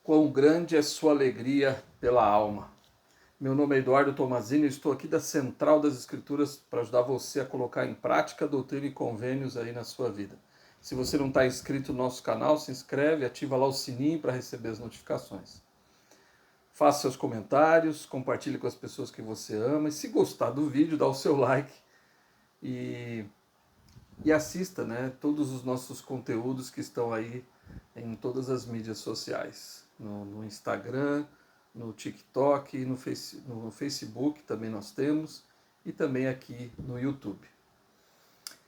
Quão grande é sua alegria pela alma. Meu nome é Eduardo Tomazini e estou aqui da Central das Escrituras para ajudar você a colocar em prática a doutrina e convênios aí na sua vida. Se você não está inscrito no nosso canal, se inscreve, ativa lá o sininho para receber as notificações. Faça seus comentários, compartilhe com as pessoas que você ama e se gostar do vídeo, dá o seu like e assista, né, todos os nossos conteúdos que estão aí em todas as mídias sociais, no Instagram, no TikTok, no Facebook também nós temos, e também aqui no YouTube.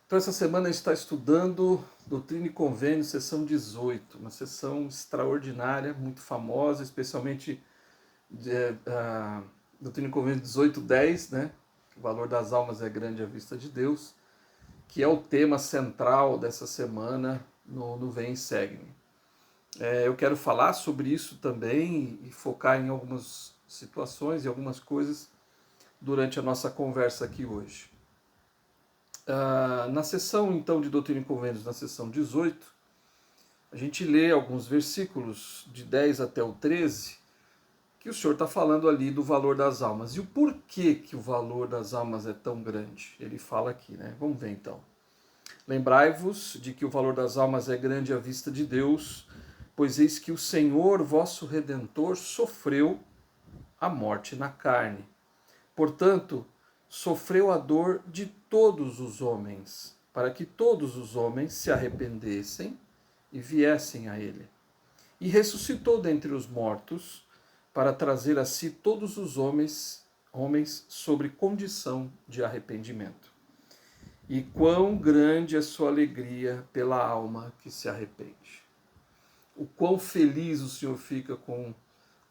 Então essa semana a gente está estudando Doutrina e Convênios, sessão 18, uma sessão extraordinária, muito famosa, especialmente Doutrina e Convênios 18:10, né? O valor das almas é grande à vista de Deus, que é o tema central dessa semana no Vem e Segue-me. Eu quero falar sobre isso também e focar em algumas situações e algumas coisas durante a nossa conversa aqui hoje. Na sessão, então, de Doutrina e Convênios, na sessão 18, a gente lê alguns versículos de 10 até o 13, que o Senhor está falando ali do valor das almas. E o porquê que o valor das almas é tão grande? Ele fala aqui, né? Vamos ver então. Lembrai-vos de que o valor das almas é grande à vista de Deus, pois eis que o Senhor, vosso Redentor, sofreu a morte na carne. Portanto, sofreu a dor de todos os homens, para que todos os homens se arrependessem e viessem a ele. E ressuscitou dentre os mortos, para trazer a si todos os homens sobre condição de arrependimento. E quão grande é sua alegria pela alma que se arrepende. O quão feliz o Senhor fica com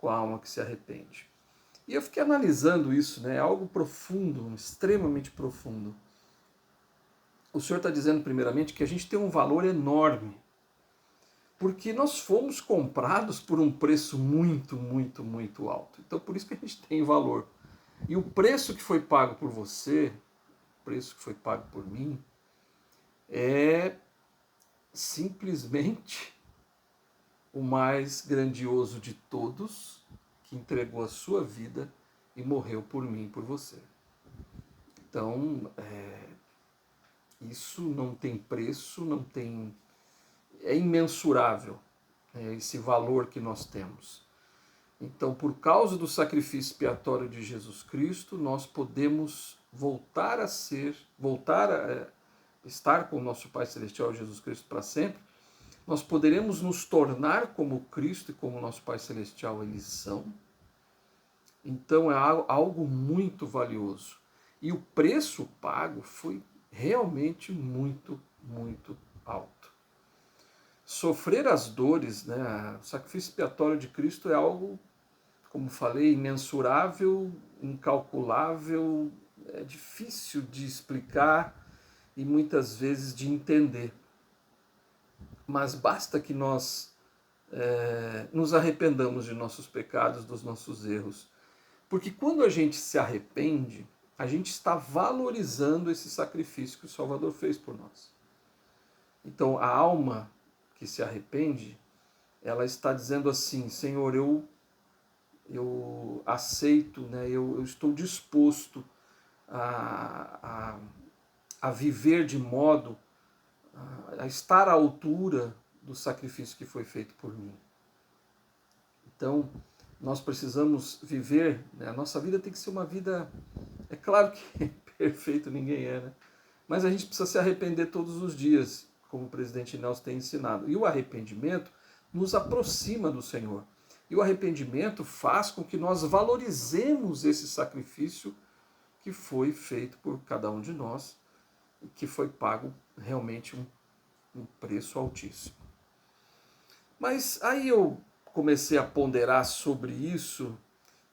a alma que se arrepende. E eu fiquei analisando isso, né? É algo profundo, extremamente profundo. O Senhor está dizendo, primeiramente, que a gente tem um valor enorme, porque nós fomos comprados por um preço muito, muito, muito alto. Então, por isso que a gente tem valor. E o preço que foi pago por você, o preço que foi pago por mim, é simplesmente o mais grandioso de todos, que entregou a sua vida e morreu por mim e por você. Então, isso não tem preço, não tem... é imensurável, esse valor que nós temos. Então, por causa do sacrifício expiatório de Jesus Cristo, nós podemos voltar a estar com o nosso Pai Celestial Jesus Cristo para sempre. Nós poderemos nos tornar como Cristo e como nosso Pai Celestial eles são. Então é algo muito valioso. E o preço pago foi realmente muito, muito alto. Sofrer as dores, né? O sacrifício expiatório de Cristo é algo, como falei, imensurável, incalculável, é difícil de explicar e muitas vezes de entender. Mas basta que nós nos arrependamos de nossos pecados, dos nossos erros. Porque quando a gente se arrepende, a gente está valorizando esse sacrifício que o Salvador fez por nós. Então, a alma que se arrepende, ela está dizendo assim: Senhor, eu aceito, né, eu estou disposto a viver de modo a estar à altura do sacrifício que foi feito por mim. Então, nós precisamos viver, né? A nossa vida tem que ser uma vida, é claro que perfeito ninguém é, né? Mas a gente precisa se arrepender todos os dias, como o presidente Nelson tem ensinado. E o arrependimento nos aproxima do Senhor. E o arrependimento faz com que nós valorizemos esse sacrifício que foi feito por cada um de nós, e que foi pago realmente um preço altíssimo. Mas aí eu comecei a ponderar sobre isso,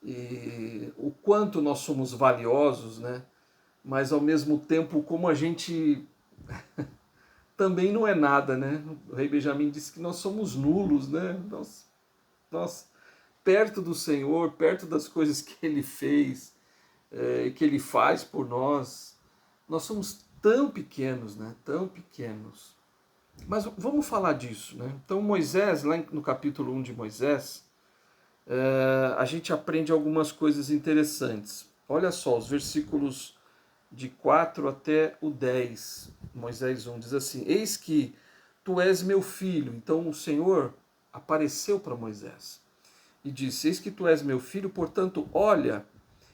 e o quanto nós somos valiosos, né? Mas ao mesmo tempo como a gente também não é nada, né? O rei Benjamim disse que nós somos nulos, né? Nós perto do Senhor, perto das coisas que Ele fez, que Ele faz por nós, nós somos tão pequenos, né? Tão pequenos. Mas vamos falar disso, né? Então Moisés, lá no capítulo 1 de Moisés, a gente aprende algumas coisas interessantes. Olha só, os versículos de 4 até o 10, Moisés 1 diz assim: Eis que tu és meu filho. Então o Senhor apareceu para Moisés e disse: Eis que tu és meu filho, portanto, olha,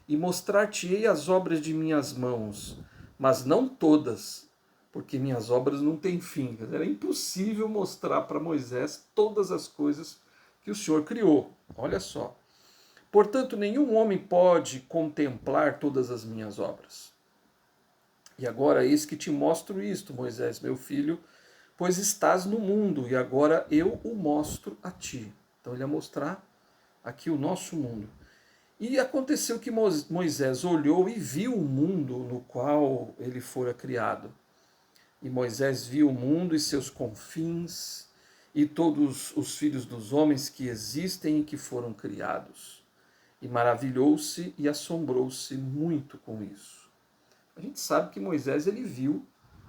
e mostrar-te-ei as obras de minhas mãos, mas não todas, porque minhas obras não têm fim. Era impossível mostrar para Moisés todas as coisas que o Senhor criou. Olha só. Portanto, nenhum homem pode contemplar todas as minhas obras. E agora eis que te mostro isto, Moisés, meu filho, pois estás no mundo, e agora eu o mostro a ti. Então ele ia mostrar aqui o nosso mundo. E aconteceu que Moisés olhou e viu o mundo no qual ele fora criado. E Moisés viu o mundo e seus confins, e todos os filhos dos homens que existem e que foram criados. E maravilhou-se e assombrou-se muito com isso. A gente sabe que Moisés ele viu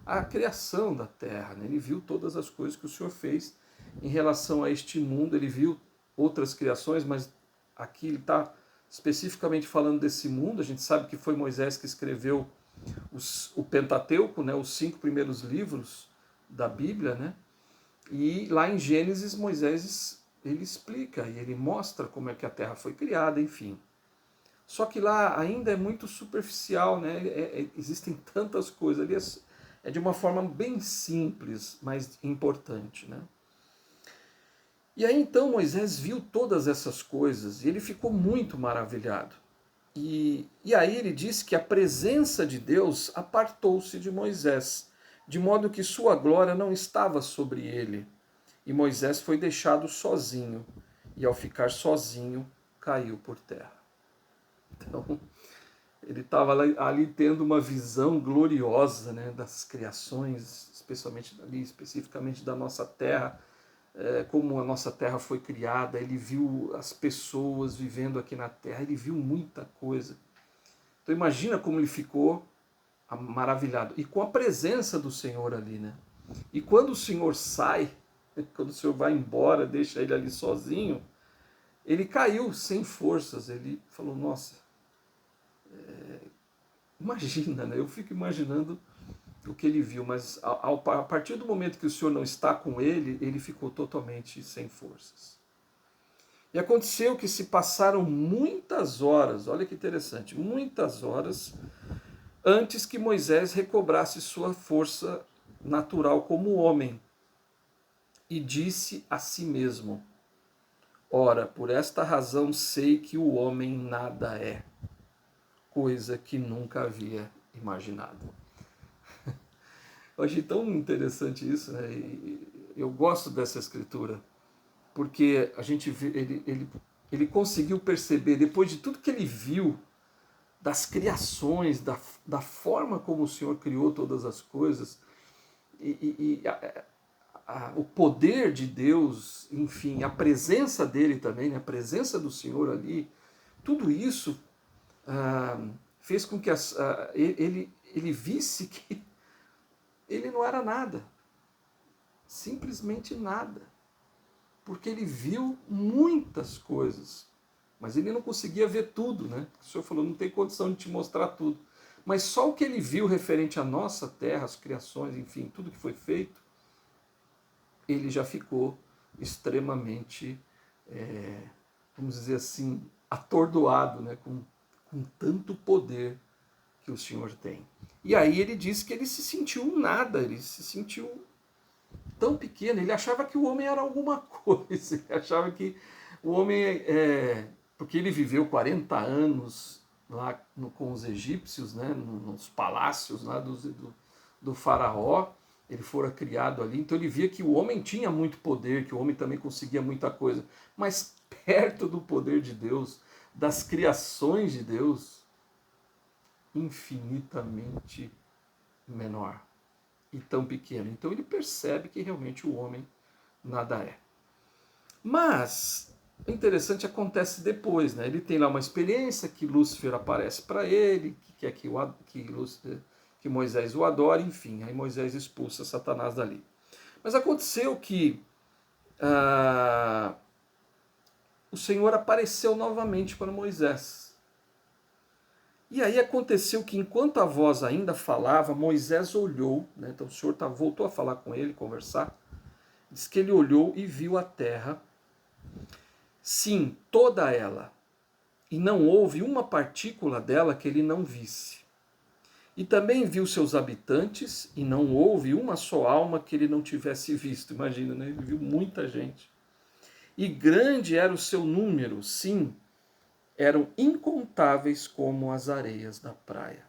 a criação da terra, né? Ele viu todas as coisas que o Senhor fez em relação a este mundo, ele viu outras criações, mas aqui ele está especificamente falando desse mundo. A gente sabe que foi Moisés que escreveu o Pentateuco, né? Os 5 primeiros livros da Bíblia, né? E lá em Gênesis, Moisés ele explica e ele mostra como é que a terra foi criada, enfim. Só que lá ainda é muito superficial, né? Existem tantas coisas ali, é de uma forma bem simples, mas importante, né? E aí então Moisés viu todas essas coisas e ele ficou muito maravilhado. E aí ele disse que a presença de Deus apartou-se de Moisés, de modo que sua glória não estava sobre ele. E Moisés foi deixado sozinho, e ao ficar sozinho, caiu por terra. Então, ele estava ali tendo uma visão gloriosa, né, das criações, especialmente ali, especificamente da nossa terra, como a nossa terra foi criada. Ele viu as pessoas vivendo aqui na terra, ele viu muita coisa. Então imagina como ele ficou maravilhado. E com a presença do Senhor ali, né? E quando o Senhor sai, quando o Senhor vai embora, deixa ele ali sozinho, ele caiu sem forças. Ele falou, nossa, imagina, né? Eu fico imaginando o que ele viu, mas a partir do momento que o Senhor não está com ele, ele ficou totalmente sem forças. E aconteceu que se passaram muitas horas, olha que interessante, muitas horas, antes que Moisés recobrasse sua força natural como homem. E disse a si mesmo: Ora, por esta razão sei que o homem nada é, coisa que nunca havia imaginado. Eu achei tão interessante isso, né? E eu gosto dessa escritura, porque a gente vê, ele conseguiu perceber, depois de tudo que ele viu, das criações, da forma como o Senhor criou todas as coisas, e o poder de Deus, enfim, a presença dele também, né? A presença do Senhor ali, tudo isso fez com que ele visse que ele não era nada, simplesmente nada, porque ele viu muitas coisas, mas ele não conseguia ver tudo, né? O Senhor falou, não tem condição de te mostrar tudo, mas só o que ele viu referente à nossa terra, as criações, enfim, tudo que foi feito, ele já ficou extremamente, vamos dizer assim, atordoado, né? Com tanto poder que o Senhor tem. E aí ele disse que ele se sentiu um nada, ele se sentiu tão pequeno, ele achava que o homem era alguma coisa, ele achava que o homem, porque ele viveu 40 anos lá com os egípcios, né, nos palácios lá do faraó, ele fora criado ali, então ele via que o homem tinha muito poder, que o homem também conseguia muita coisa, mas perto do poder de Deus, das criações de Deus, infinitamente menor e tão pequeno. Então ele percebe que realmente o homem nada é. Mas o interessante acontece depois, né? Ele tem lá uma experiência que Lúcifer aparece para ele, que quer que Moisés o adore, enfim, aí Moisés expulsa Satanás dali. Mas aconteceu que o Senhor apareceu novamente para Moisés. E aí aconteceu que enquanto a voz ainda falava, Moisés olhou, né? Então o Senhor voltou a falar com ele, conversar. Diz que ele olhou e viu a terra, sim, toda ela, e não houve uma partícula dela que ele não visse. E também viu seus habitantes, e não houve uma só alma que ele não tivesse visto. Imagina, né? Ele viu muita gente. E grande era o seu número, sim, eram incontáveis como as areias da praia.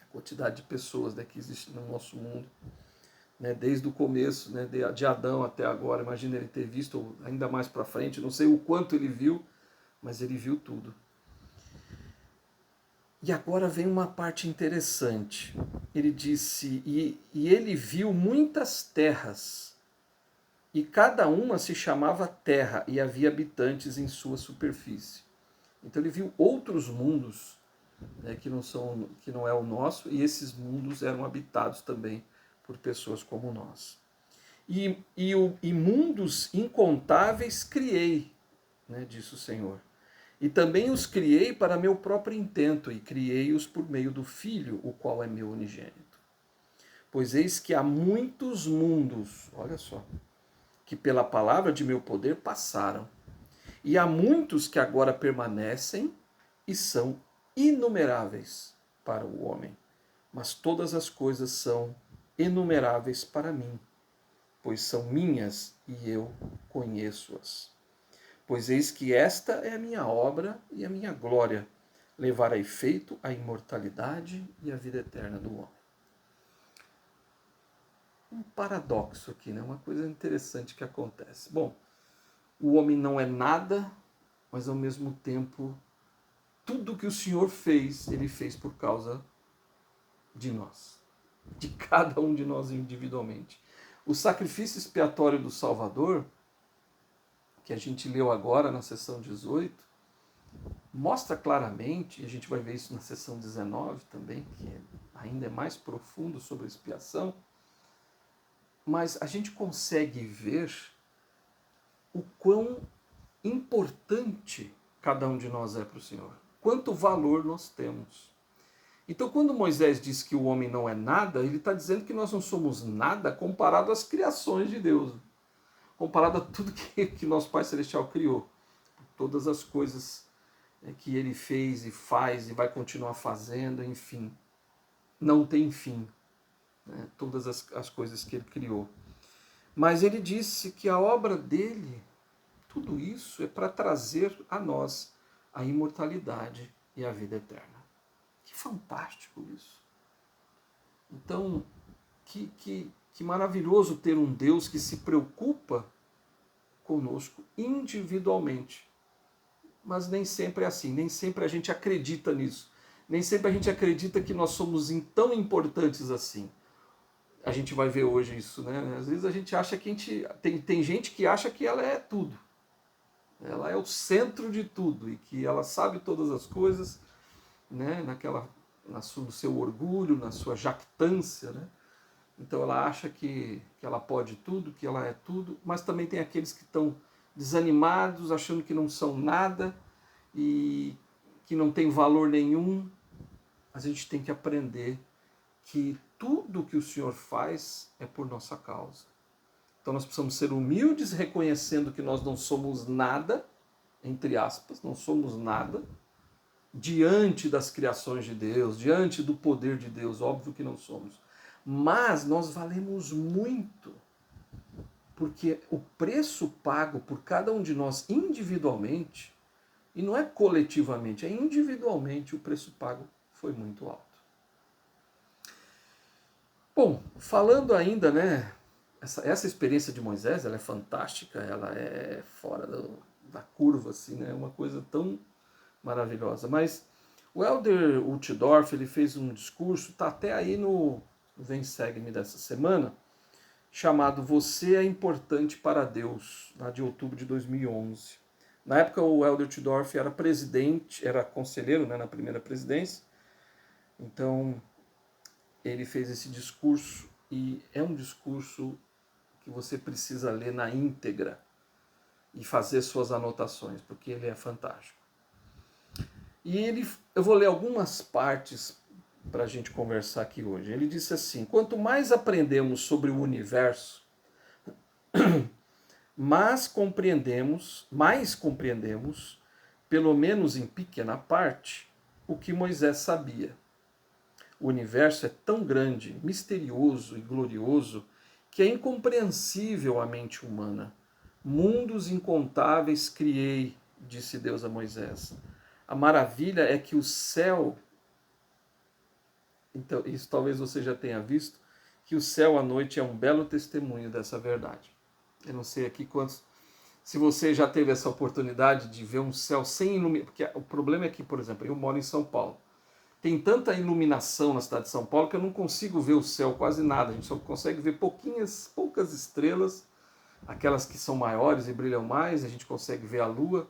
A quantidade de pessoas, né, que existe no nosso mundo, né, desde o começo, né, de Adão até agora. Imagina ele ter visto ainda mais para frente, não sei o quanto ele viu, mas ele viu tudo. E agora vem uma parte interessante. Ele disse, e ele viu muitas terras, e cada uma se chamava terra, e havia habitantes em sua superfície. Então ele viu outros mundos, né, que não é o nosso, e esses mundos eram habitados também por pessoas como nós. E mundos incontáveis criei, né, disse o Senhor. E também os criei para meu próprio intento, e criei-os por meio do Filho, o qual é meu unigênito. Pois eis que há muitos mundos, olha só, que pela palavra de meu poder passaram, e há muitos que agora permanecem e são inumeráveis para o homem. Mas todas as coisas são inumeráveis para mim, pois são minhas e eu conheço-as. Pois eis que esta é a minha obra e a minha glória, levar a efeito a imortalidade e a vida eterna do homem. Um paradoxo aqui, né? Uma coisa interessante que acontece. Bom, o homem não é nada, mas ao mesmo tempo, tudo que o Senhor fez, ele fez por causa de nós, de cada um de nós individualmente. O sacrifício expiatório do Salvador, que a gente leu agora na sessão 18, mostra claramente, e a gente vai ver isso na sessão 19 também, que ainda é mais profundo sobre a expiação, mas a gente consegue ver o quão importante cada um de nós é para o Senhor, quanto valor nós temos. Então, quando Moisés diz que o homem não é nada, ele está dizendo que nós não somos nada comparado às criações de Deus, comparado a tudo que nosso Pai Celestial criou, todas as coisas que ele fez e faz e vai continuar fazendo, enfim, não tem fim, né? Todas as coisas que ele criou. Mas ele disse que a obra dele, tudo isso é para trazer a nós a imortalidade e a vida eterna. Que fantástico isso! Então, que maravilhoso ter um Deus que se preocupa conosco individualmente. Mas nem sempre é assim, nem sempre a gente acredita nisso. Nem sempre a gente acredita que nós somos tão importantes assim. A gente vai ver hoje isso, né? Às vezes a gente acha que tem gente que acha que ela é tudo. Ela é o centro de tudo e que ela sabe todas as coisas, né? No seu orgulho, na sua jactância, né? Então ela acha que ela pode tudo, que ela é tudo, mas também tem aqueles que estão desanimados, achando que não são nada e que não tem valor nenhum. A gente tem que aprender que tudo que o Senhor faz é por nossa causa. Então nós precisamos ser humildes, reconhecendo que nós não somos nada, entre aspas, não somos nada, diante das criações de Deus, diante do poder de Deus, óbvio que não somos. Mas nós valemos muito, porque o preço pago por cada um de nós individualmente, e não é coletivamente, é individualmente, o preço pago foi muito alto. Bom, falando ainda, né, essa experiência de Moisés, ela é fantástica, ela é fora da curva, assim, né, é uma coisa tão maravilhosa. Mas o Elder Uchtdorf, ele fez um discurso, está até aí no Vem Segue-me dessa semana, chamado Você é Importante para Deus, lá de outubro de 2011. Na época o Elder Uchtdorf era presidente, era conselheiro, né, na primeira presidência, então ele fez esse discurso e é um discurso que você precisa ler na íntegra, e fazer suas anotações, porque ele é fantástico. Eu vou ler algumas partes para a gente conversar aqui hoje. Ele disse assim: quanto mais aprendemos sobre o universo, mais compreendemos, pelo menos em pequena parte, o que Moisés sabia. O universo é tão grande, misterioso e glorioso que é incompreensível à mente humana. Mundos incontáveis criei, disse Deus a Moisés. A maravilha é que o céu, então isso talvez você já tenha visto, que o céu à noite é um belo testemunho dessa verdade. Eu não sei aqui quantos, se você já teve essa oportunidade de ver um céu sem iluminação, porque o problema é que, por exemplo, eu moro em São Paulo. Tem tanta iluminação na cidade de São Paulo que eu não consigo ver o céu quase nada. A gente só consegue ver poucas estrelas, aquelas que são maiores e brilham mais, a gente consegue ver a lua,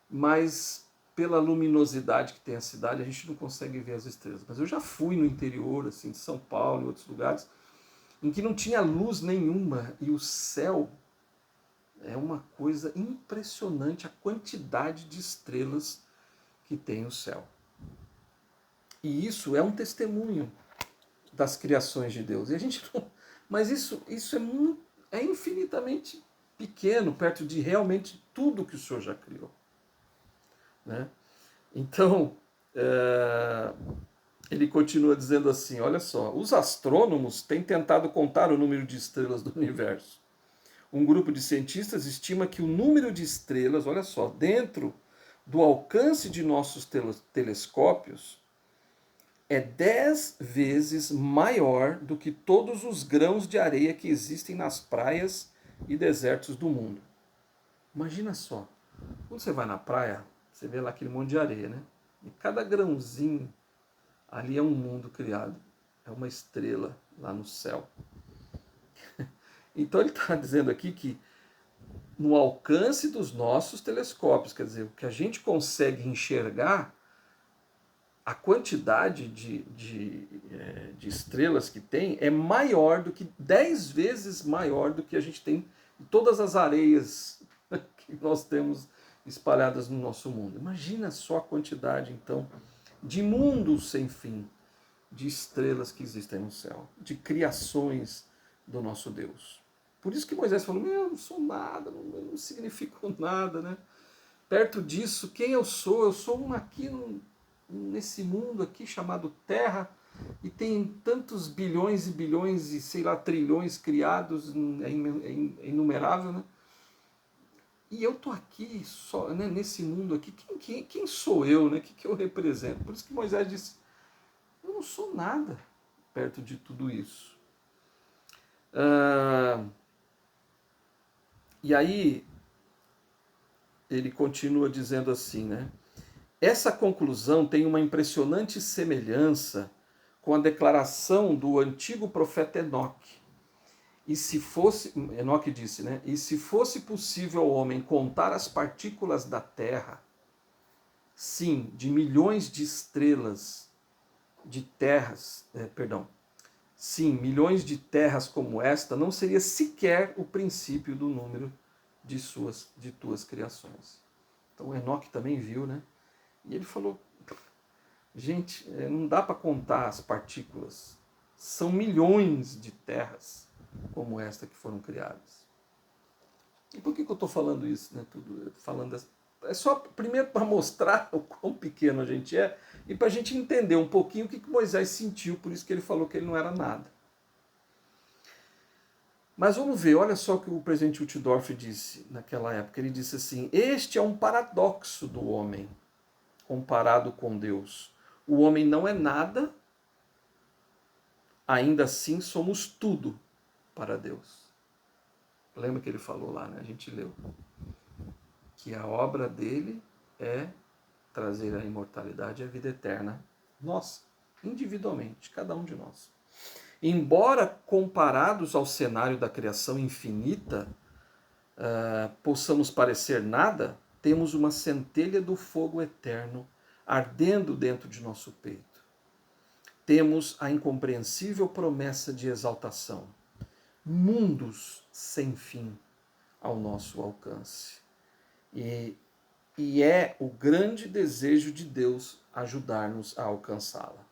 mas pela luminosidade que tem a cidade, a gente não consegue ver as estrelas. Mas eu já fui no interior, assim, de São Paulo e outros lugares, em que não tinha luz nenhuma e o céu é uma coisa impressionante, a quantidade de estrelas que tem o céu. E isso é um testemunho das criações de Deus. E a gente não, mas isso é infinitamente pequeno perto de realmente tudo que o Senhor já criou. Né? Então, ele continua dizendo assim, olha só, os astrônomos têm tentado contar o número de estrelas do universo. Um grupo de cientistas estima que o número de estrelas, olha só, dentro do alcance de nossos telescópios, é 10 vezes maior do que todos os grãos de areia que existem nas praias e desertos do mundo. Imagina só, quando você vai na praia, você vê lá aquele monte de areia, né? E cada grãozinho ali é um mundo criado, é uma estrela lá no céu. Então ele está dizendo aqui que no alcance dos nossos telescópios, quer dizer, o que a gente consegue enxergar, a quantidade de estrelas que tem é maior do que 10 vezes maior do que a gente tem em todas as areias que nós temos espalhadas no nosso mundo. Imagina só a quantidade, então, de mundos sem fim, de estrelas que existem no céu, de criações do nosso Deus. Por isso que Moisés falou, eu não sou nada, não significo nada, né? Perto disso, quem eu sou? Eu sou um aqui nesse mundo aqui chamado Terra, e tem tantos bilhões e bilhões e sei lá, trilhões criados, é inumerável, né? E eu tô aqui só, né, nesse mundo aqui, quem sou eu, né? O que eu represento? Por isso que Moisés disse, eu não sou nada perto de tudo isso. E aí ele continua dizendo assim, né? Essa conclusão tem uma impressionante semelhança com a declaração do antigo profeta Enoque. E se fosse, Enoque disse, né? E se fosse possível ao homem contar as partículas da terra, sim, de milhões de estrelas, de terras, sim, milhões de terras como esta, não seria sequer o princípio do número de tuas criações. Então Enoque também viu, né? E ele falou, gente, não dá para contar as partículas. São milhões de terras como esta que foram criadas. E por que eu estou falando isso? Né? É só primeiro para mostrar o quão pequeno a gente é e para a gente entender um pouquinho o que Moisés sentiu, por isso que ele falou que ele não era nada. Mas vamos ver, olha só o que o presidente Uchtdorf disse naquela época. Ele disse assim, este é um paradoxo do homem comparado com Deus. O homem não é nada, ainda assim somos tudo para Deus. Lembra que ele falou lá, né? A gente leu. Que a obra dele é trazer a imortalidade e a vida eterna. Nós, individualmente, cada um de nós. Embora comparados ao cenário da criação infinita, possamos parecer nada, temos uma centelha do fogo eterno ardendo dentro de nosso peito. Temos a incompreensível promessa de exaltação. Mundos sem fim, ao nosso alcance. E é o grande desejo de Deus ajudar-nos a alcançá-la.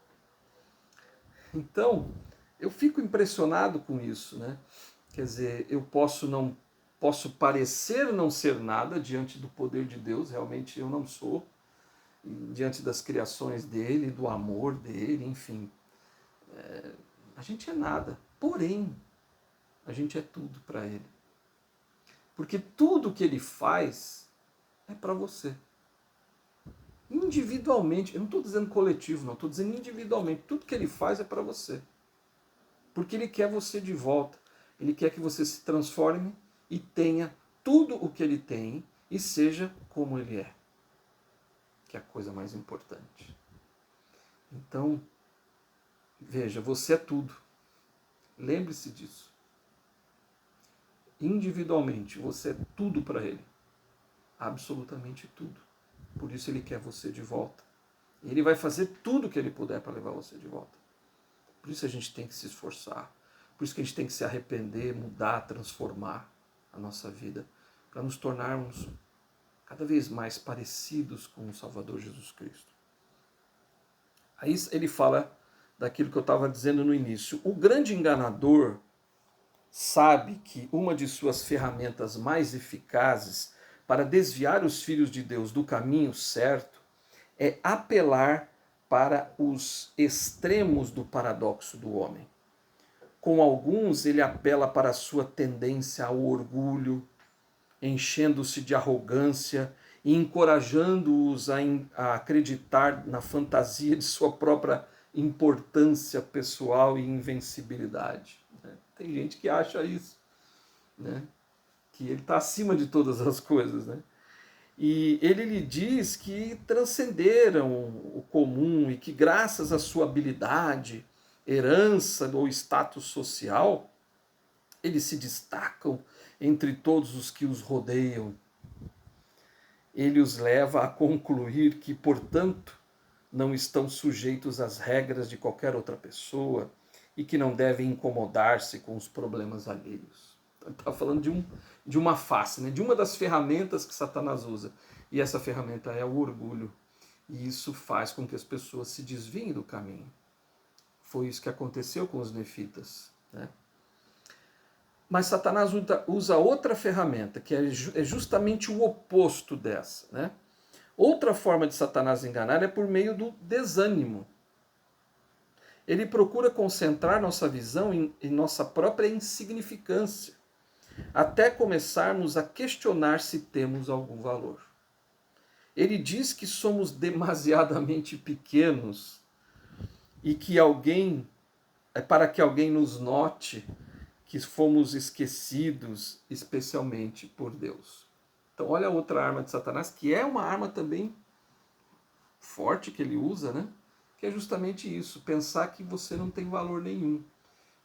Então, eu fico impressionado com isso, né? Quer dizer, eu posso parecer não ser nada diante do poder de Deus, realmente eu não sou, diante das criações dele, do amor dele, enfim. A gente é nada, porém, a gente é tudo para ele. Porque tudo que ele faz é para você. Individualmente, eu não estou dizendo coletivo, não, estou dizendo individualmente, tudo que ele faz é para você. Porque ele quer você de volta, ele quer que você se transforme e tenha tudo o que ele tem e seja como ele é, que é a coisa mais importante. Então, veja, você é tudo. Lembre-se disso. Individualmente, você é tudo para ele. Absolutamente tudo. Por isso ele quer você de volta. E ele vai fazer tudo o que ele puder para levar você de volta. Por isso a gente tem que se esforçar. Por isso que a gente tem que se arrepender, mudar, transformar a nossa vida, para nos tornarmos cada vez mais parecidos com o Salvador Jesus Cristo. Aí ele fala daquilo que eu estava dizendo no início. O grande enganador sabe que uma de suas ferramentas mais eficazes para desviar os filhos de Deus do caminho certo é apelar para os extremos do paradoxo do homem. Com alguns, ele apela para a sua tendência ao orgulho, enchendo-se de arrogância e encorajando-os a acreditar na fantasia de sua própria importância pessoal e invencibilidade. Tem gente que acha isso, né? Que ele está acima de todas as coisas, né? E ele lhe diz que transcenderam o comum e que graças à sua habilidade, herança ou status social, eles se destacam entre todos os que os rodeiam. Ele os leva a concluir que, portanto, não estão sujeitos às regras de qualquer outra pessoa e que não devem incomodar-se com os problemas alheios. Ele está falando de uma face, né? De uma das ferramentas que Satanás usa. E essa ferramenta é o orgulho. E isso faz com que as pessoas se desviem do caminho. Foi isso que aconteceu com os nefitas, né? Mas Satanás usa outra ferramenta, que é justamente o oposto dessa, né? Outra forma de Satanás enganar é por meio do desânimo. Ele procura concentrar nossa visão em nossa própria insignificância, até começarmos a questionar se temos algum valor. Ele diz que somos demasiadamente pequenos e que para que alguém nos note que fomos esquecidos, especialmente por Deus. Então, olha a outra arma de Satanás, que é uma arma também forte que ele usa, né? Que é justamente isso, pensar que você não tem valor nenhum,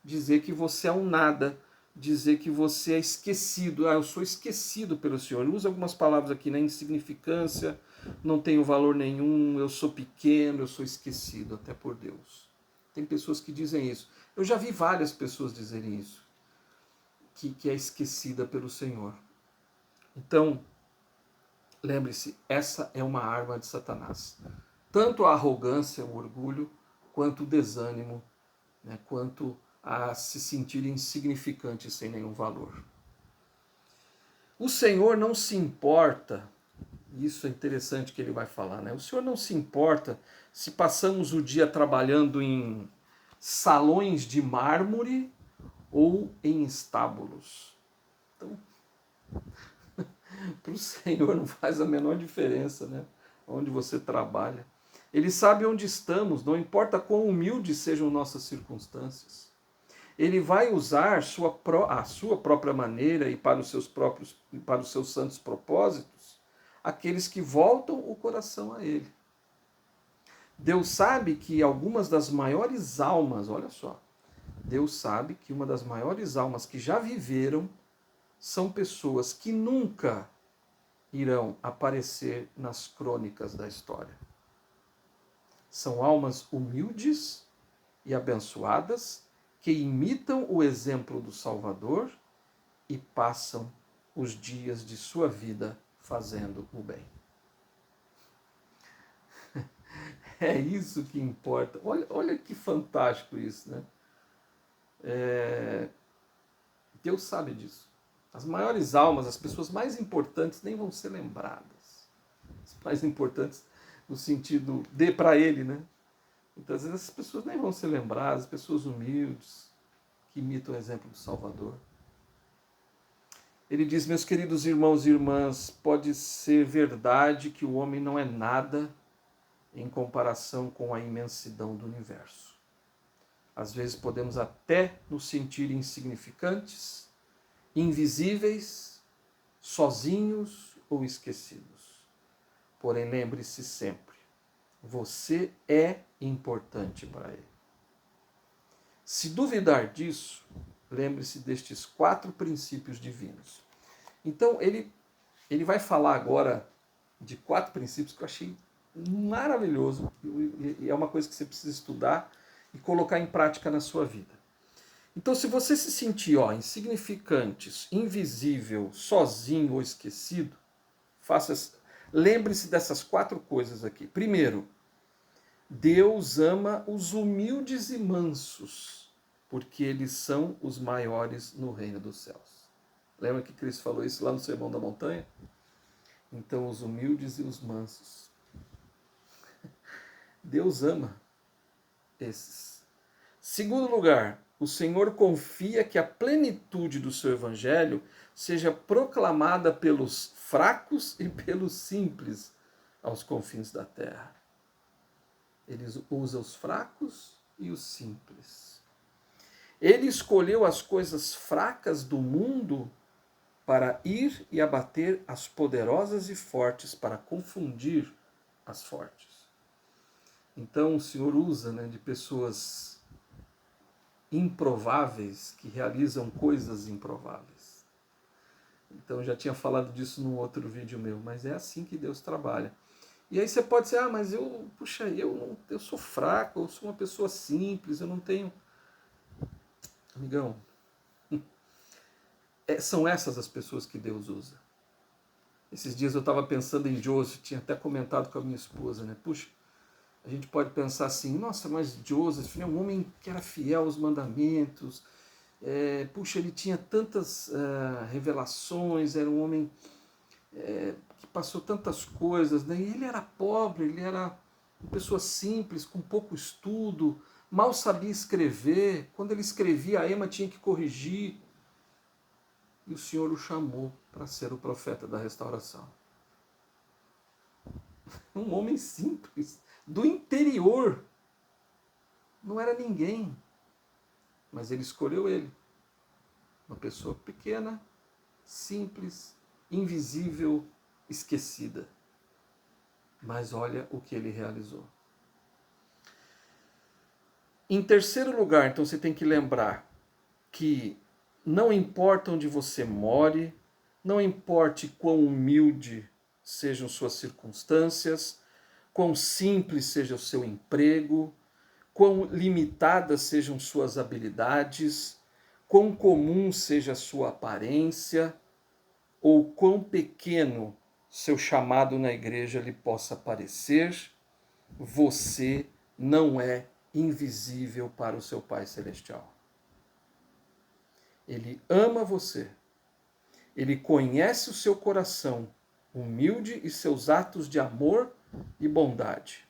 dizer que você é um nada, dizer que você é esquecido. Eu sou esquecido pelo Senhor. Ele usa algumas palavras aqui, né? Insignificância, não tenho valor nenhum, eu sou pequeno, eu sou esquecido até por Deus. Tem pessoas que dizem isso. Eu já vi várias pessoas dizerem isso, que é esquecida pelo Senhor. Então, lembre-se, essa é uma arma de Satanás. Tanto a arrogância, o orgulho, quanto o desânimo, né? Quanto a se sentir insignificante sem nenhum valor. O Senhor não se importa, isso é interessante que ele vai falar, né? O Senhor não se importa se passamos o dia trabalhando em salões de mármore ou em estábulos. Então, para o Senhor não faz a menor diferença, né? Onde você trabalha. Ele sabe onde estamos, não importa quão humildes sejam nossas circunstâncias. Ele vai usar a sua própria maneira e para os seus santos propósitos, aqueles que voltam o coração a Ele. Deus sabe que algumas das maiores almas, olha só, Deus sabe que uma das maiores almas que já viveram são pessoas que nunca irão aparecer nas crônicas da história. São almas humildes e abençoadas que imitam o exemplo do Salvador e passam os dias de sua vida fazendo o bem. É isso que importa. Olha que fantástico isso, né? Deus sabe disso. As maiores almas, as pessoas mais importantes nem vão ser lembradas. As mais importantes no sentido de para ele, né? Muitas vezes essas pessoas nem vão ser lembradas, pessoas humildes, que imitam o exemplo do Salvador. Ele diz, meus queridos irmãos e irmãs, pode ser verdade que o homem não é nada em comparação com a imensidão do universo. Às vezes podemos até nos sentir insignificantes, invisíveis, sozinhos ou esquecidos. Porém, lembre-se sempre, você é importante para ele. Se duvidar disso, lembre-se destes 4 princípios divinos. Então, ele vai falar agora de 4 princípios que eu achei maravilhoso, e é uma coisa que você precisa estudar e colocar em prática na sua vida. Então, se você se sentir insignificante, invisível, sozinho ou esquecido, lembre-se dessas 4 coisas aqui. Primeiro, Deus ama os humildes e mansos, porque eles são os maiores no reino dos céus. Lembra que Cristo falou isso lá no Sermão da Montanha? Então, os humildes e os mansos. Deus ama esses. Segundo lugar, o Senhor confia que a plenitude do seu evangelho seja proclamada pelos fracos e pelos simples aos confins da terra. Ele usa os fracos e os simples. Ele escolheu as coisas fracas do mundo para ir e abater as poderosas e fortes, para confundir as fortes. Então o Senhor usa de pessoas improváveis que realizam coisas improváveis. Então eu já tinha falado disso num outro vídeo meu, mas é assim que Deus trabalha. E aí você pode dizer, mas eu sou fraco, eu sou uma pessoa simples, eu não tenho... Amigão, são essas as pessoas que Deus usa. Esses dias eu estava pensando em Joseph, tinha até comentado com a minha esposa, né? Puxa, a gente pode pensar assim, nossa, mas Joseph é um homem que era fiel aos mandamentos, puxa, ele tinha tantas revelações, era um homem que passou tantas coisas, né? E ele era pobre, ele era uma pessoa simples, com pouco estudo, mal sabia escrever, quando ele escrevia a Ema tinha que corrigir, e o Senhor o chamou para ser o profeta da restauração. Um homem simples, do interior, não era ninguém, mas ele escolheu ele, uma pessoa pequena, simples, invisível, esquecida. Mas olha o que ele realizou. Em terceiro lugar, então você tem que lembrar que não importa onde você more, não importe quão humilde sejam suas circunstâncias, quão simples seja o seu emprego, quão limitadas sejam suas habilidades, quão comum seja a sua aparência, ou quão pequeno seu chamado na igreja lhe possa parecer, você não é invisível para o seu Pai Celestial. Ele ama você. Ele conhece o seu coração humilde e seus atos de amor e bondade.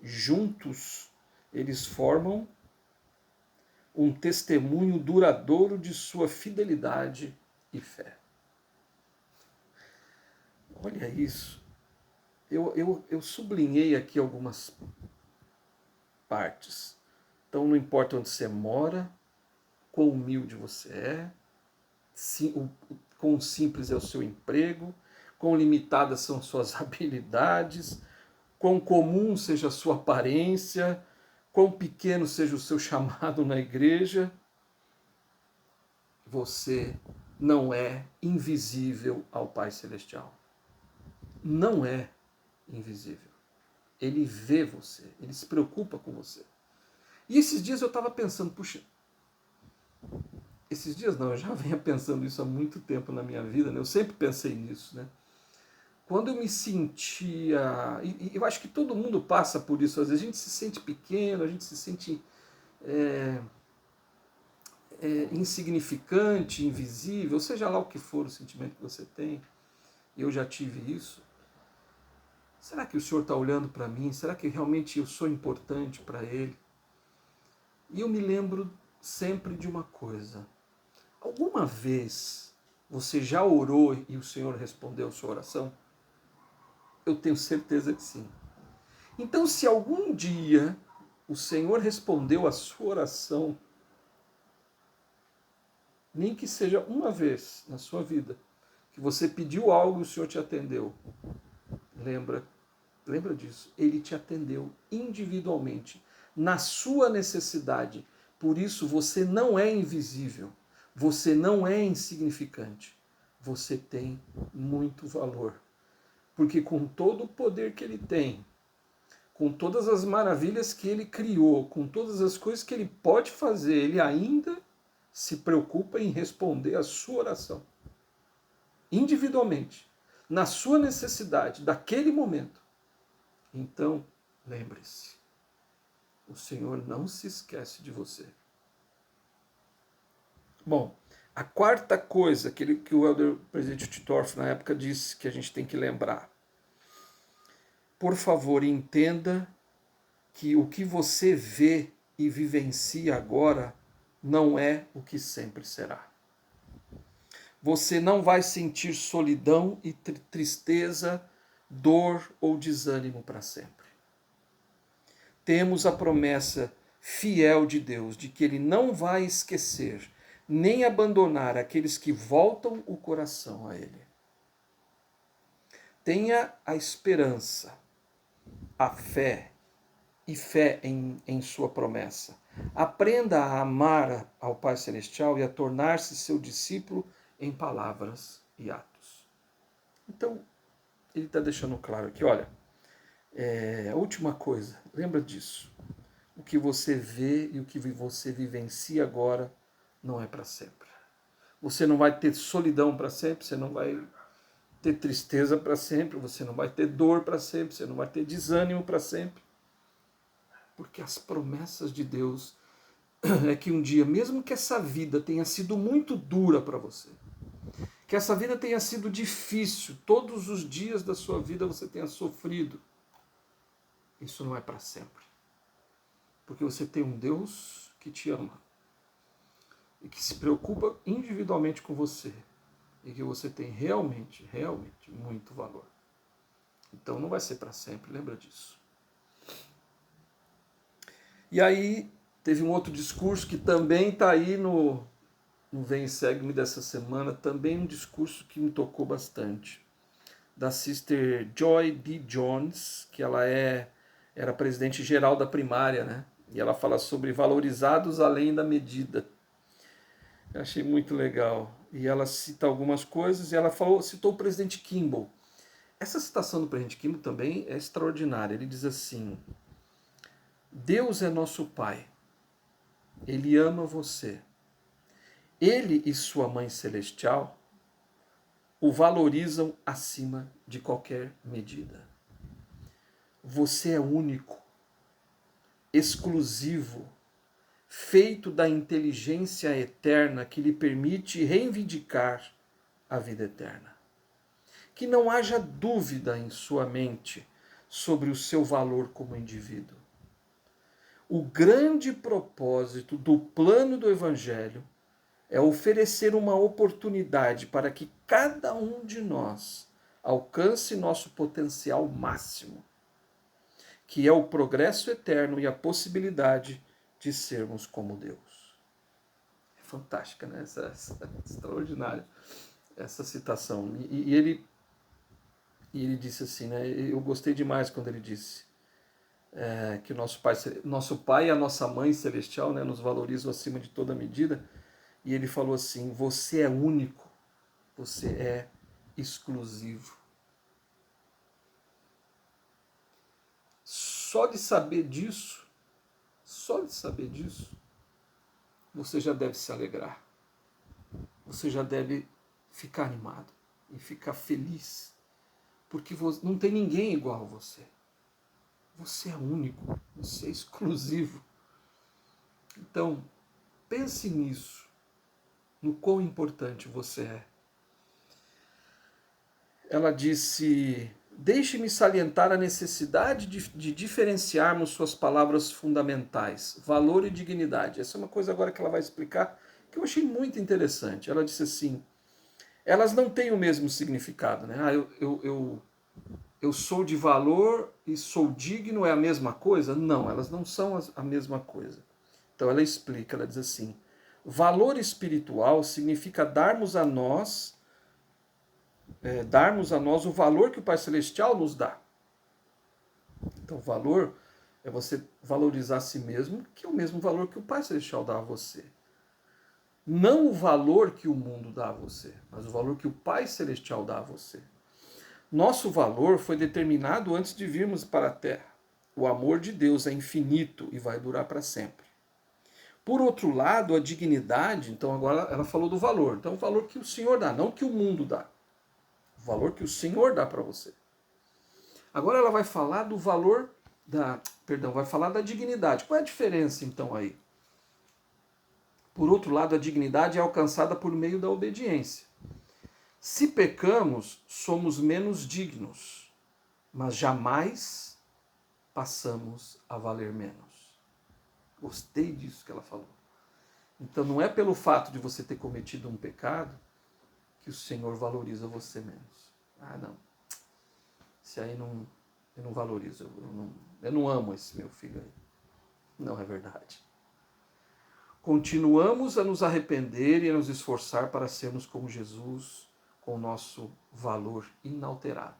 Juntos, eles formam um testemunho duradouro de sua fidelidade e fé. Olha isso. Eu sublinhei aqui algumas partes. Então, não importa onde você mora, quão humilde você é, quão simples é o seu emprego, quão limitadas são suas habilidades, quão comum seja a sua aparência, quão pequeno seja o seu chamado na igreja, você não é invisível ao Pai Celestial. Não é invisível. Ele vê você, ele se preocupa com você. E esses dias eu estava pensando, puxa, esses dias não, eu já venho pensando isso há muito tempo na minha vida, né? Eu sempre pensei nisso, né? Quando eu me sentia, e eu acho que todo mundo passa por isso, às vezes a gente se sente pequeno, a gente se sente é, insignificante, invisível, seja lá o que for o sentimento que você tem, eu já tive isso. Será que o Senhor está olhando para mim? Será que realmente eu sou importante para Ele? E eu me lembro sempre de uma coisa. Alguma vez você já orou e o Senhor respondeu a sua oração? Eu tenho certeza que sim. Então, se algum dia o Senhor respondeu a sua oração, nem que seja uma vez na sua vida, que você pediu algo e o Senhor te atendeu, lembra disso. Ele te atendeu individualmente, na sua necessidade. Por isso, você não é invisível, você não é insignificante, você tem muito valor. Porque com todo o poder que ele tem, com todas as maravilhas que ele criou, com todas as coisas que ele pode fazer, ele ainda se preocupa em responder a sua oração. Individualmente, na sua necessidade, daquele momento. Então, lembre-se, o Senhor não se esquece de você. Bom, a quarta coisa que o elder presidente Titorf na época disse que a gente tem que lembrar. Por favor, entenda que o que você vê e vivencia agora não é o que sempre será. Você não vai sentir solidão e tristeza, dor ou desânimo para sempre. Temos a promessa fiel de Deus de que Ele não vai esquecer nem abandonar aqueles que voltam o coração a Ele. Tenha a esperança, a fé e fé em sua promessa. Aprenda a amar ao Pai Celestial e a tornar-se seu discípulo em palavras e atos. Então, ele está deixando claro aqui, olha, a última coisa, lembra disso. O que você vê e o que você vivencia agora não é para sempre. Você não vai ter solidão para sempre, você não vai ter tristeza para sempre, você não vai ter dor para sempre, você não vai ter desânimo para sempre. Porque as promessas de Deus é que um dia, mesmo que essa vida tenha sido muito dura para você, que essa vida tenha sido difícil, todos os dias da sua vida você tenha sofrido, isso não é para sempre. Porque você tem um Deus que te ama e que se preocupa individualmente com você e que você tem realmente, realmente muito valor. Então não vai ser para sempre, lembra disso. E aí teve um outro discurso que também está aí no Vem e Segue-me dessa semana, também um discurso que me tocou bastante, da Sister Joy B. Jones, que ela era presidente geral da primária, né? E ela fala sobre valorizados além da medida. Eu achei muito legal. E ela cita algumas coisas e ela citou o presidente Kimball. Essa citação do presidente Kimball também é extraordinária. Ele diz assim: Deus é nosso Pai. Ele ama você. Ele e sua Mãe Celestial o valorizam acima de qualquer medida. Você é único, exclusivo, feito da inteligência eterna que lhe permite reivindicar a vida eterna. Que não haja dúvida em sua mente sobre o seu valor como indivíduo. O grande propósito do plano do Evangelho é oferecer uma oportunidade para que cada um de nós alcance nosso potencial máximo, que é o progresso eterno e a possibilidade de sermos como Deus. É fantástica, né? Essa extraordinária essa citação. E ele disse assim, né? Eu gostei demais quando ele disse que nosso pai e a nossa Mãe Celestial, né, nos valorizam acima de toda medida. E ele falou assim: você é único, você é exclusivo. Só de saber disso, você já deve se alegrar. você já deve ficar animado e ficar feliz, porque não tem ninguém igual a você. Você é único, você é exclusivo. Então, pense nisso, no quão importante você é. Ela disse: deixe-me salientar a necessidade de diferenciarmos suas palavras fundamentais, valor e dignidade. Essa é uma coisa agora que ela vai explicar, que eu achei muito interessante. Ela disse assim: elas não têm o mesmo significado, né? Eu sou de valor e sou digno é a mesma coisa? Não, elas não são a mesma coisa. Então ela explica, ela diz assim: valor espiritual significa darmos a nós o valor que o Pai Celestial nos dá. Então, valor é você valorizar a si mesmo, que é o mesmo valor que o Pai Celestial dá a você. Não o valor que o mundo dá a você, mas o valor que o Pai Celestial dá a você. Nosso valor foi determinado antes de virmos para a Terra. O amor de Deus é infinito e vai durar para sempre. Por outro lado, a dignidade, então agora ela falou do valor. Então, o valor que o Senhor dá, não que o mundo dá. O valor que o Senhor dá para você. Agora ela vai falar do valor vai falar da dignidade. Qual é a diferença então aí? Por outro lado, a dignidade é alcançada por meio da obediência. Se pecamos, somos menos dignos, mas jamais passamos a valer menos. Gostei disso que ela falou. Então não é pelo fato de você ter cometido um pecado que o Senhor valoriza você menos. Ah, não. Se aí eu não valorizo, eu não amo esse meu filho aí. Não é verdade. Continuamos a nos arrepender e a nos esforçar para sermos como Jesus, com o nosso valor inalterado.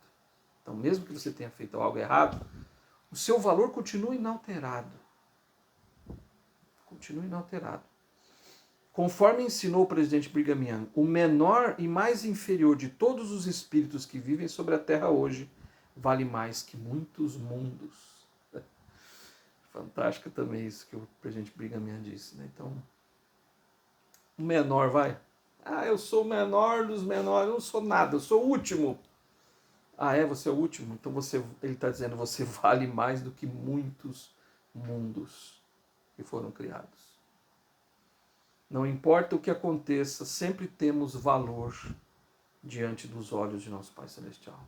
Então, mesmo que você tenha feito algo errado, o seu valor continua inalterado. Continua inalterado. Conforme ensinou o presidente Brigham Young, o menor e mais inferior de todos os espíritos que vivem sobre a Terra hoje vale mais que muitos mundos. Fantástico também isso que o presidente Brigham Young disse, né? Então, o menor vai. Ah, eu sou o menor dos menores, eu não sou nada, eu sou o último. Ah, é? Você é o último? Então ele está dizendo, você vale mais do que muitos mundos que foram criados. Não importa o que aconteça, sempre temos valor diante dos olhos de nosso Pai Celestial.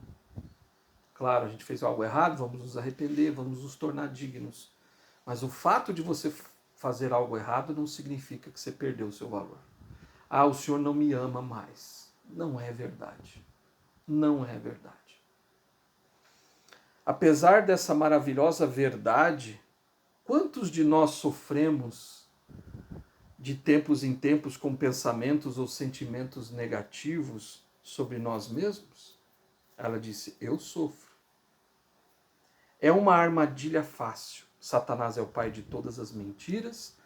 Claro, a gente fez algo errado, vamos nos arrepender, vamos nos tornar dignos. Mas o fato de você fazer algo errado não significa que você perdeu o seu valor. Ah, o Senhor não me ama mais. Não é verdade. Não é verdade. Apesar dessa maravilhosa verdade, quantos de nós sofremos de tempos em tempos com pensamentos ou sentimentos negativos sobre nós mesmos? Ela disse, eu sofro. É uma armadilha fácil. Satanás é o pai de todas as mentiras,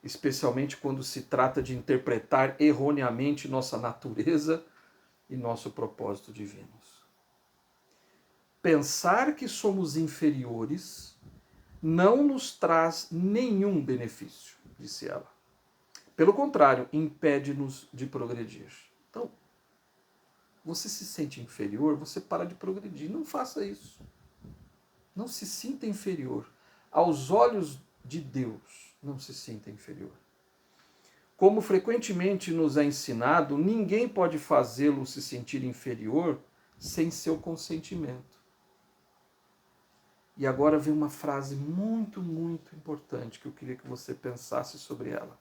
especialmente quando se trata de interpretar erroneamente nossa natureza e nosso propósito divinos. Pensar que somos inferiores não nos traz nenhum benefício, disse ela. Pelo contrário, impede-nos de progredir. Então, você se sente inferior, você para de progredir. Não faça isso. Não se sinta inferior. Aos olhos de Deus, não se sinta inferior. Como frequentemente nos é ensinado, ninguém pode fazê-lo se sentir inferior sem seu consentimento. E agora vem uma frase muito, muito importante que eu queria que você pensasse sobre ela.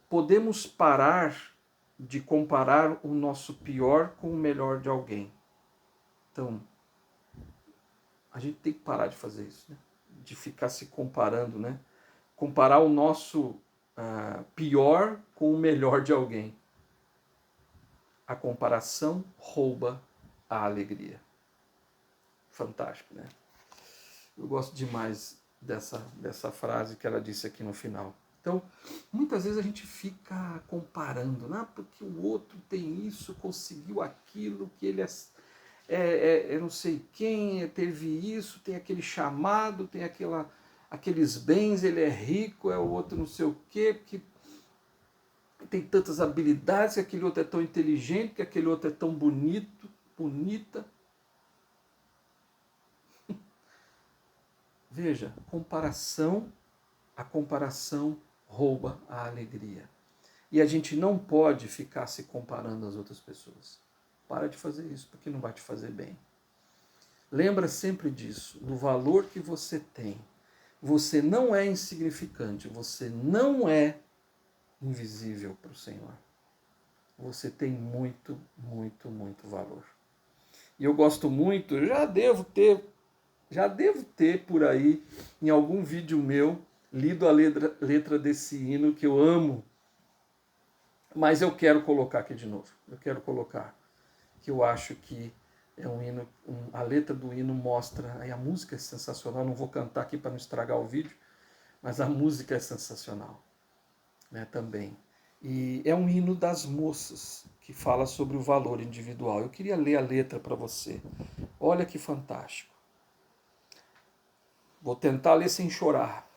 Podemos parar de comparar o nosso pior com o melhor de alguém. Então, a gente tem que parar de fazer isso, né? De ficar se comparando, né? Comparar o nosso pior com o melhor de alguém. A comparação rouba a alegria. Fantástico, né? Eu gosto demais dessa frase que ela disse aqui no final. Então, muitas vezes a gente fica comparando, né? Porque o outro tem isso, conseguiu aquilo, que ele eu não sei quem, teve isso, tem aquele chamado, tem aqueles bens, ele é rico, é o outro não sei o quê. tem tantas habilidades, que aquele outro é tão inteligente, que aquele outro é tão bonito, bonita. Veja, a comparação rouba a alegria. E a gente não pode ficar se comparando às outras pessoas. Para de fazer isso, porque não vai te fazer bem. Lembra sempre disso, do valor que você tem. Você não é insignificante, você não é invisível para o Senhor. Você tem muito, muito, muito valor. E eu gosto muito, eu já devo ter por aí, em algum vídeo meu, lido a letra desse hino que eu amo. Mas eu quero colocar aqui de novo. Eu quero colocar que eu acho que é um hino, a letra do hino mostra, aí a música é sensacional, não vou cantar aqui para não estragar o vídeo, mas a música é sensacional, né, também. E é um hino das moças, que fala sobre o valor individual. Eu queria ler a letra para você. Olha que fantástico. Vou tentar ler sem chorar.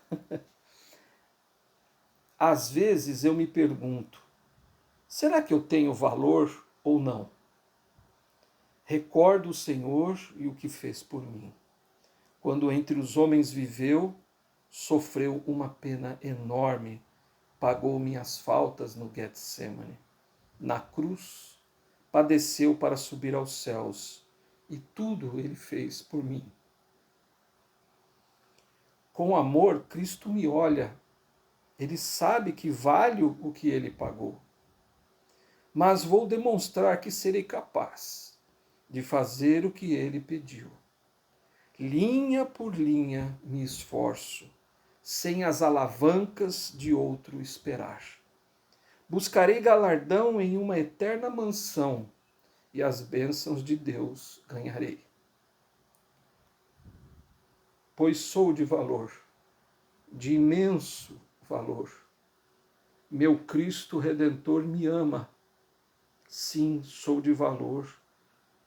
Às vezes eu me pergunto, será que eu tenho valor ou não? Recordo o Senhor e o que fez por mim. Quando entre os homens viveu, sofreu uma pena enorme, pagou minhas faltas no Getsemane. Na cruz, padeceu para subir aos céus, e tudo ele fez por mim. Com amor, Cristo me olha, ele sabe que valho o que ele pagou. Mas vou demonstrar que serei capaz de fazer o que ele pediu. Linha por linha me esforço, sem as alavancas de outro esperar. Buscarei galardão em uma eterna mansão, e as bênçãos de Deus ganharei. Pois sou de valor, de imenso valor. Meu Cristo Redentor me ama. Sim, sou de valor,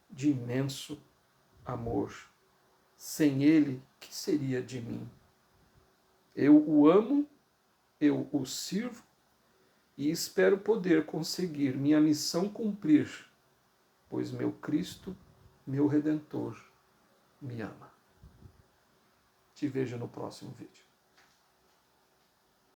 de imenso amor. Sem ele, que seria de mim? Eu o amo, eu o sirvo e espero poder conseguir minha missão cumprir, pois meu Cristo, meu Redentor, me ama. Te vejo no próximo vídeo.